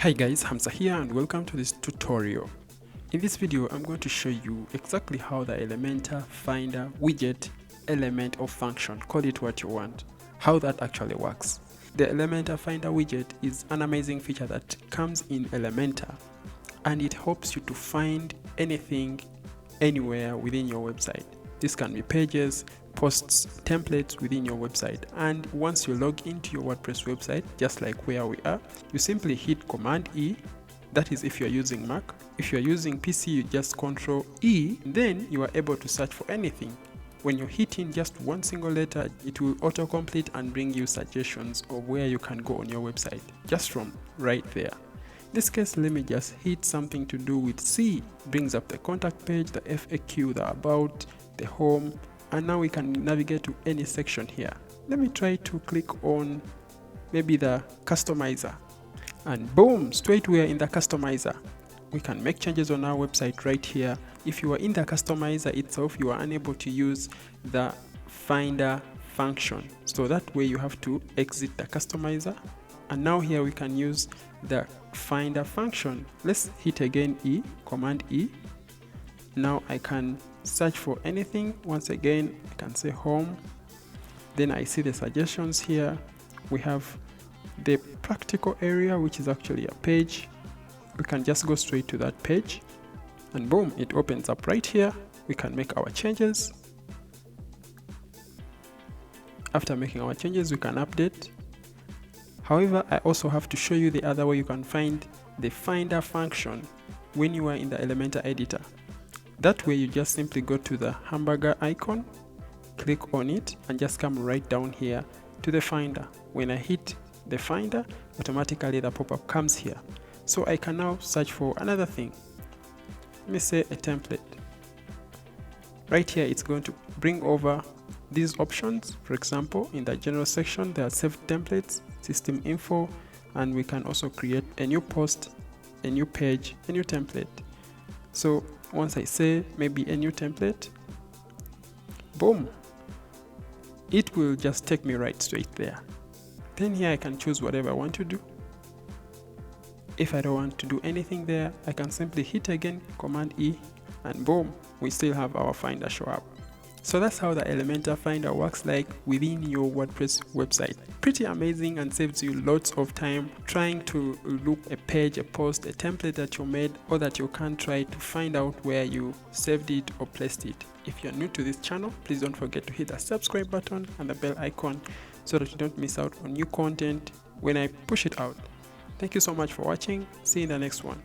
Hi guys, Hamza here and welcome to this tutorial. In this video, I'm going to show you exactly how the Elementor Finder widget element or function, call it what you want, how that actually works. The Elementor Finder widget is an amazing feature that comes in Elementor and it helps you to find anything anywhere within your website. This can be pages, posts, templates within your website, and once you log into your WordPress website, just like where we are, you simply hit Command E. That is if you're using Mac. If you're using PC, you just Control E, then you are able to search for anything. When you hit in just one single letter, it will autocomplete and bring you suggestions of where you can go on your website just from right there. In this case, let me just hit something to do with C. It brings up the contact page, the FAQ, the about, the home, and now we can navigate to any section here. Let me try to click on maybe the customizer, and boom, straight we are in the customizer. We can make changes on our website right here. If you are in the customizer itself, you are unable to use the Finder function, so that way you have to exit the customizer, and now here we can use the Finder function. Let's hit again E, Command E. Now I can search for anything. Once again, I can say home. Then I see the suggestions here. We have the practical area, which is actually a page. We can just go straight to that page and boom, it opens up right here. We can make our changes. After making our changes, we can update. However, I also have to show you the other way you can find the Finder function when you are in the Elementor editor. That way you just simply go to the hamburger icon, click on it, and just come right down here to the Finder. When I hit the Finder, automatically the pop-up comes here. So I can now search for another thing. Let me say a template. Right here it's going to bring over these options. For example, in the general section there are saved templates, system info, and we can also create a new post, a new page, a new template. So once I say maybe a new template, boom, it will just take me right straight there. Then here I can choose whatever I want to do. If I don't want to do anything there, I can simply hit again Command E, and boom, we still have our Finder show up. So that's how the Elementor Finder works like within your WordPress website. Pretty amazing and saves you lots of time trying to look a page, a post, a template that you made, or that you can try to find out where you saved it or placed it. If you're new to this channel, please don't forget to hit the subscribe button and the bell icon so that you don't miss out on new content when I push it out. Thank you so much for watching. See you in the next one.